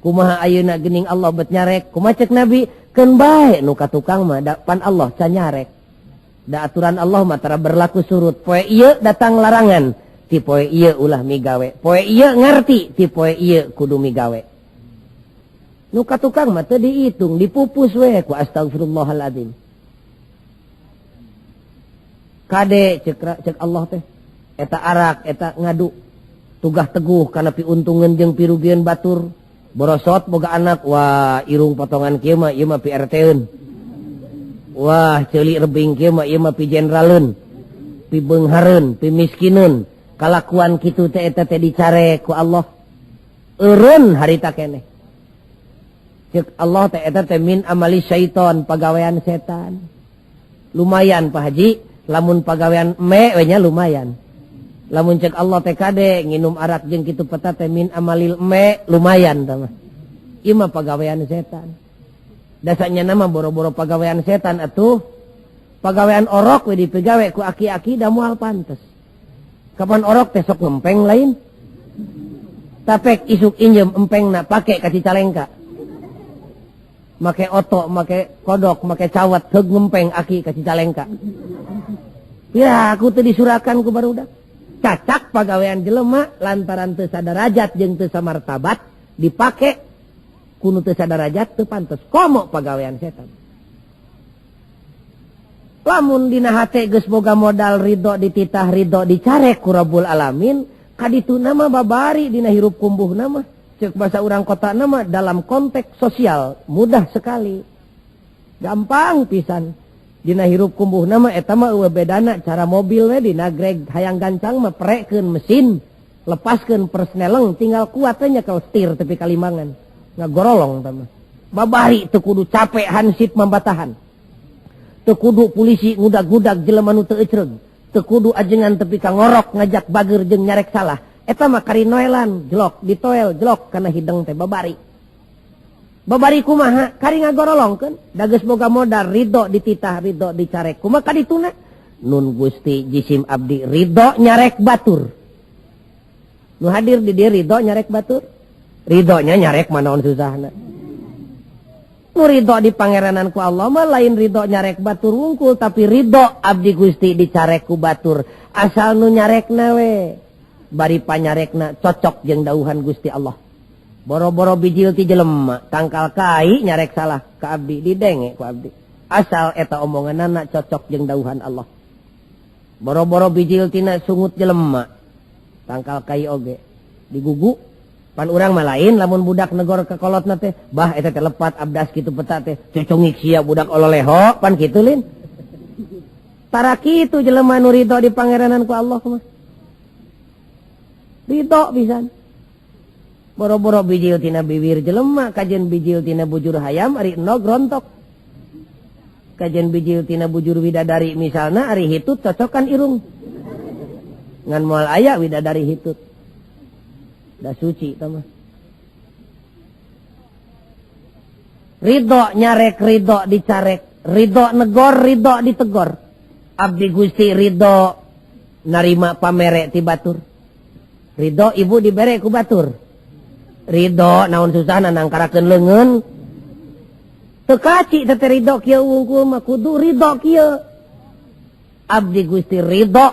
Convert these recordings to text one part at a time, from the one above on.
kumaha ayeuna geuning Allah bet nyarek kumaha cek Nabi keun bae nu ka tukang mah pan Allah can nyarek da aturan Allah mah tara berlaku surut poe ieu datang larangan ti poe ieu ulah migawe poe ieu ngarti ti poe ieu kudu migawe nu ka tukang mah teu diitung dipupus we ku astagfirullahaladzim kade cek Allah teh eta arak eta ngadu tugah teguh kana piuntungan jeung pirugian batur borosot boga anak wah irung potongan kieu mah ieu mah pi RT-eun wah ceuli rebing kieu mah ieu mah pi jenderaleun pi beunghareun pi miskineun kalakuan kitu teh eta teh dicare ku Allah eureun harita keneh cek Allah teh eta teh min amali syaiton pagawean setan lumayan Pak Haji lamun pagawean we nya lumayan lamun cek Allah teh kade nginum arak jeung kitu peta teh min amalil lumayan tah mah ieu mah pagawean setan dasanya nama boro-boro pagawean setan atuh pagawean orok we dipegawe ku aki-aki da moal pantes kapan orok teh sok ngempeng lain tapek isuk injem empengna pake ka Cicalengka make oto make kodok make cawat heug ngempeng aki ka Cicalengka ya aku teh disurakan ku barudak cacak pagawean jelema lantaran teu sadarajat jeung teu samartabat dipake kudu teu sadarajat teu pantes komo pagawean setan lamun dina hate geus boga modal ridho dititah ridho dicarek ku Rabbul Alamin kadituna mah babari dina hirup kumbuhna mah ceuk basa urang kota nama dalam konteks sosial mudah sekali gampang pisan dina hirup kumbuh nama eta mah eueuh bedana cara mobil we dina greg hayang gancang mah prekeun mesin lepaskeun persneleng tinggal kuat teh nyekel setir tepi kalimbangan ngagorolong tah mah babari teu kudu capek hansip mambatahan teu kudu polisi ngudag-ngudag jelema nu teu ecreug teu kudu ajengan tepi ka ngorok ngajak bager jeung nyarek salah eta mah karinoelan jelok ditoel jelok kana hideng teh babari kumaha kari ngagorolongkeun da geus boga modal ridho dititah ridho dicarek kumaha kadituna nun Gusti jisim abdi ridho nyarek batur nu hadir di dieu ridho nyarek batur ridhonya nyarek manaon susahna nu ridho di pangeranan ku Allah mah lain ridho nyarek batur wungkul tapi ridho abdi Gusti dicarek ku batur asal nu nyarekna we bari panyarekna cocok jeung dauhan Gusti Allah boro-boro bijil ti jelema tangkal kai nyarek salah ka abdi didenge ku abdi asal eta omonganna cocok jeung dauhan Allah boro-boro bijil tina sungut jelema tangkal kai oge digugu pan urang mah lain lamun budak negor ka kolotna teh bah eta teh lepat abdas kitu peta teh cocongik sia budak ololeho pan kitu lin tara kitu jelema nu ridho di pangeranan ku Allah mah ridho pisan boro-boro bijil tina bibir jelema kajen bijil tina bujur hayam ari enog rontok kajen bijil tina bujur widadari misalna ari hitut cocokan irung ngan moal aya widadari hitut da suci tama ridho nyarek ridho dicarek ridho negor ridho ditegor abdi Gusti ridho narima pamere ti batur ridho ibu dibere ku batur ridho naon susahna nangkarakeun leungeun teu kaci teh ridho kieu wungkul mah kudu ridho kieu abdi Gusti ridho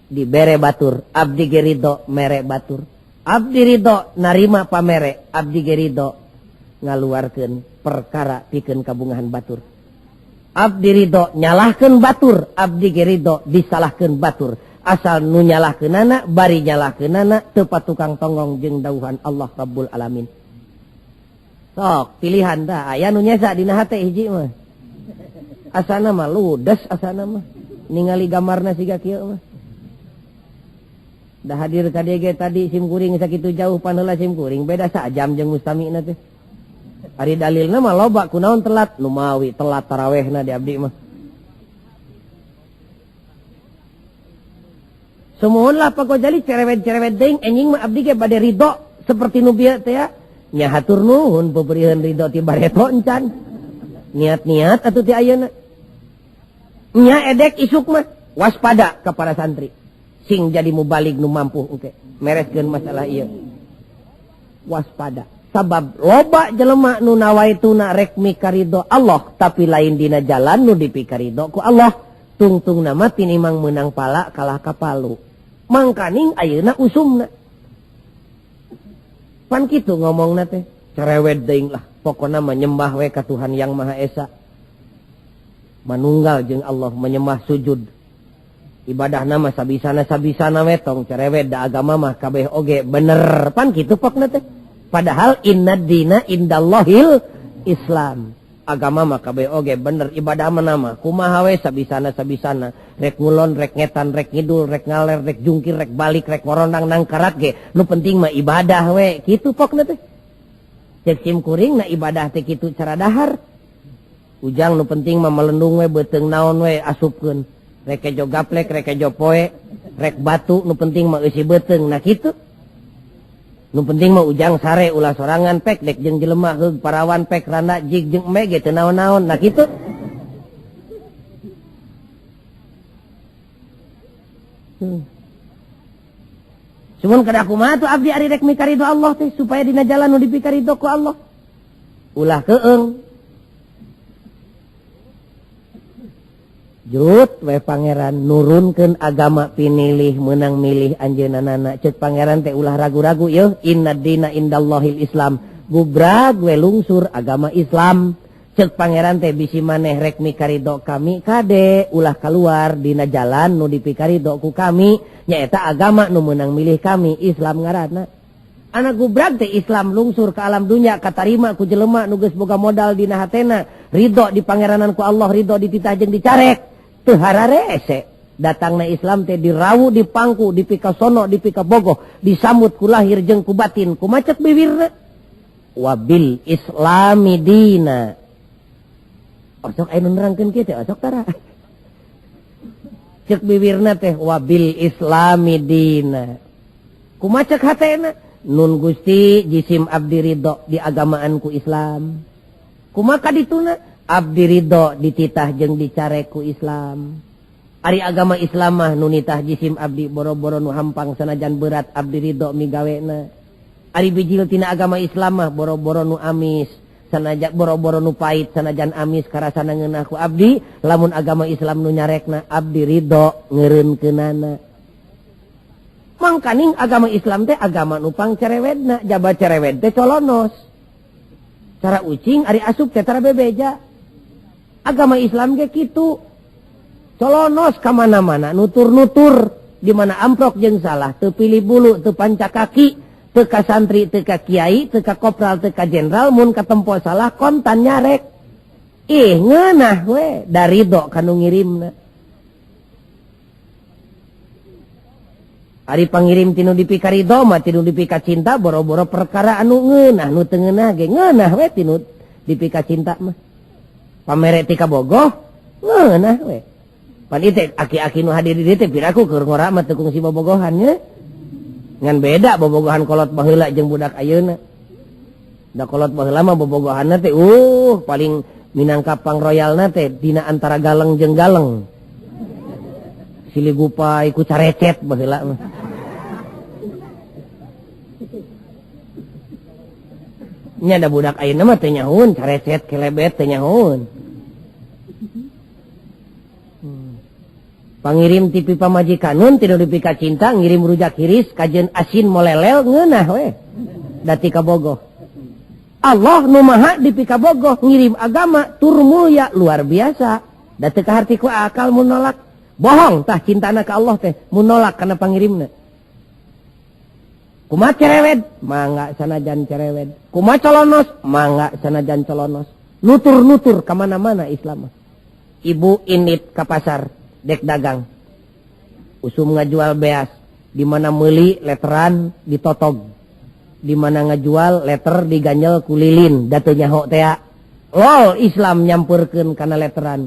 dibere batur abdi ge ridho mere batur abdi ridho narima pamere abdi ge ridho ngaluarkeun perkara pikeun kabungahan batur abdi ridho nyalahkeun batur abdi ge ridho disalahkeun batur asal nu nyalahkeunana bari nyalahkeunana teu patukang tonggong jeung dauhan Allah Rabbul Alamin sok pilihan dah aya nu nyesa dina hate hiji mah asana mah ludes asana mah ningali gambarna siga kieu mah dah hadir ka dieu ge tadi sim kuring sakitu jauh pan heula sim kuring beda sajam jeung mustamina teh ari dalilna mah loba kunaon telat nu mawi telat tarawehna di abdi mah Semohon lah Pak Gojali cerewet-cerewet deing enjing mah abdi ge bade ridho seperti nu bieu teh ya. Nya hatur nuhun pabeureun ridho ti bareto encan. Niat-niat atuh ti ayeuna. Nya edek isuk mah waspada ka para santri. Sing jadi mubalig nu mampu engke mereskeun masalah ieu. Waspada. sabab loba jelema nu nawaituna rek mikarido Allah tapi lain dina jalan nu dipikarido ku Allah tungtung nama tinimang menang pala kalah kapalu mangkaning ayeuna usumna pan kitu ngomongna teh cerewet deing lah pokona menyembah we ka Tuhan yang Maha Esa manunggal jeung Allah menyembah sujud ibadah nama sabisana we tong cerewet da agama mah kabeh oge bener pan kitu pokna teh padahal inna dina indallahil Islam agama mah kabeh oge bener ibadah mah nama kumaha we sabisana rek ngulon rek ngetan rek ngidul rek ngaler rek jungkir rek balik rek ngorondang nang karat ge nu penting mah ibadah we kitu pokna teh cek sim kuring na ibadah teh kitu cara dahar ujang nu penting mah melendung we beuteung naon we asupkeun rek kejo gaplek rek kejo poe rek batu nu penting mah eusi beuteung nah kitu nu penting mah ujang sare ulah sorangan pek dek jeung jelema heug parawan pek randa jig jeung eme ge teu naon-naon nah kitu cuman kada kumaha tuh abdi ari rek mikarido Allah teh supaya dina jalan nu dipikarido ku Allah ulah keung jurut we pangeran nurunkeun agama pinilih menang milih anjeunana ceuk pangeran teh ulah ragu-ragu yeuh inna dina indallahil Islam gubrag we lungsur agama Islam ceuk pangeran teh bisi maneh rek mikarido kami kade ulah kaluar dina jalan nu dipikarido ku kami nyaeta agama nu menang milih kami Islam ngaranna anak gubrag teh Islam lungsur ke alam dunya katarima ku jelema nu geus boga modal dina hatena ridho di pangeranan ku Allah ridho dititah jeung dicarek teu hararese datangna Islam teh dirawu dipangku dipika sono dipika bogoh disambut ku lahir jeung ku batin ku macet bibirna wabil islami dina osok aya nu nerangkeun kieu teh osok tara cek bibirna teh wabil islami dina ku macet hatena nun Gusti jisim abdi ridho di agamaan ku Islam kumaha dituna abdi ridho dititah jeung dicarek ku Islam ari agama Islam mah nu nitah jisim abdi boro-boro nu hampang sanajan berat abdi ridho migawena ari bijil tina agama Islam mah boro-boro nu amis sanajan boro-boro nu pait sanajan amis karasana ngeunah ku abdi lamun agama Islam nu nyarekna abdi ridho ngeureunkeunana mangkaning agama Islam teh agama nu pang cerewetna jaba cerewet teh colonos cara ucing ari asup teh tara bebeja agama Islam ge kitu colonos ka mana-mana nutur-nutur di mana amprok jeung salah teu pilih bulu teu panca kaki teu ka santri teu ka kiai teu ka kopral teu ka jenderal mun katempo salah kontan nyarek ih ngeunah we da ridho kanu ngirimna ari pangirim tinu dipika ridho mah tinu dipika cinta boro-boro perkara anu ngeunah nu teu ngeunah ge ngeunah we tinu dipika cinta mah pamere tika bogoh ngeunah we pan ieu aki-aki nu hadir di dieu teh piraku keur ngora mah teu kungsi bobogohan nya ngan beda bobogohan kolot baheula jeung budak ayeuna da kolot baheula mah bobogohanna teh paling minangka pang royalna teh dina antara galeng jeung galeng siligupai ku carecet baheula mah nya da budak ayeuna mah teu nyahoun carecet kelebet teu nyahoun pangirim tipi pamajikanun tidur dipika cinta ngirim rujak hiris kajen asin molelel ngeunah we dati ka bogoh Allah nu maha dipika bogoh ngirim agama tur mulia luar biasa dati ka harti ku akal mun nolak bohong tah cintana ka Allah teh mun nolak kana pangirimna kumaha cerewet mangga sanajan cerewet kumaha colonos mangga sanajan colonos nutur-nutur ka mana-mana Islam ibu indit ka pasar dek dagang usum ngajual beas di mana meuli letteran ditotog di mana ngajual letter diganjel ku lilin da teu nyaho teh lol Islam nyampurkeun kana letteran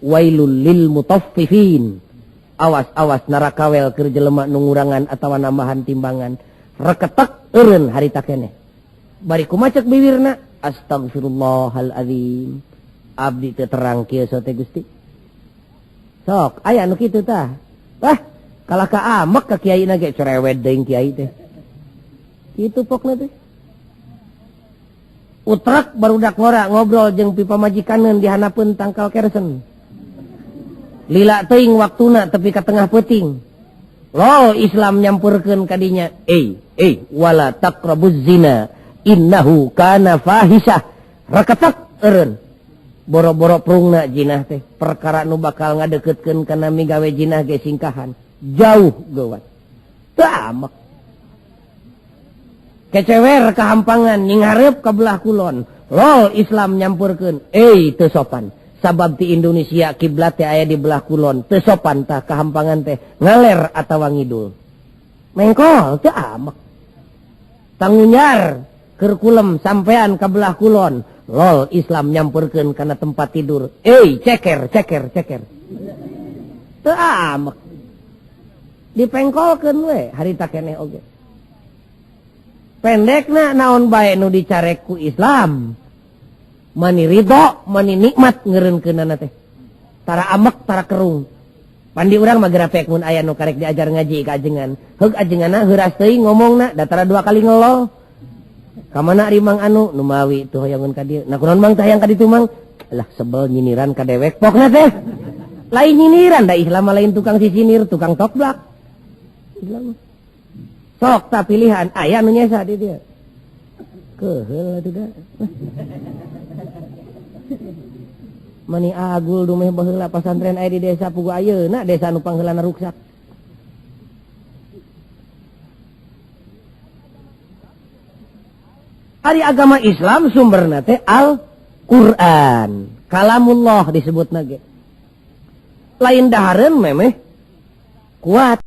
wailul lil mutaffifin awas awas neraka wel keur jelema nu ngurangan atawa nambahan timbangan reketek eureun harita keneh bari kumaha ceuk bibirna astagfirullahalazim abdi teu terang kieu teh Gusti sok aya anu kitu tah kalah ka amek ka kiai na ge cerewet deung kiai teh kitu pokna teh Utrak barudak ngora ngobrol jeung pipa majikaneun dihanapeun tangkal kersen. Lila teuing waktuna tepi ka tengah peuting. Lol Islam nyampurkeun kadinya. Wala taqrabuz zina innahu kana fahisah. Raketak eureun. Boro-boro prungna jinah teh perkara nu bakal ngadeukeutkeun kana migawe jinah ge singkahan. Jauh geuwat. Teu amek. Kecewer kehampangan nyingharep ke belah kulon. Lol Islam nyampurkeun. Teu sopan. Sabab ti Indonesia kiblat teh aya di belah kulon. Teu sopan tah kehampangan teh ngaler atawa ngidul. Mengkol teu amek. Tangunyar keur kulem sampean ke belah kulon. Lol Islam nyampurkeun kana tempat tidur. Ceker. Teu amek. Dipengkolkeun we harita keneh oge. Pendekna naon bae nu dicarek ku Islam. Mani ridho, mani nikmat ngeureunkeunana teh. Tara amek, tara kerung. Pandi urang mah gerapek mun aya nu karek diajar ngaji ka ajengan. Heug ajenganna heuras teuing ngomongna, da tara 2 kali ngelol. Ka mana ari Mang anu nu mawi tuh hoyangeun ka dieu. Nah kunaon Mang teh hayang ka ditu Mang? Lah sebel nyiniran ka dewek pokna teh. Lain nyiniran da Islam mah lain tukang sisinir, tukang tokblak. Islam sok tak pilihan aya nu nyesa di dia. Keheul atuh da. Mani agul dumeh baheula pasantren aya di desa pugu ayeuna desa nu pangheulana ruksak. Ari agama Islam sumberna teh Al-Qur'an. Kalamullah disebutna ge. Lain dahareun memeh kuat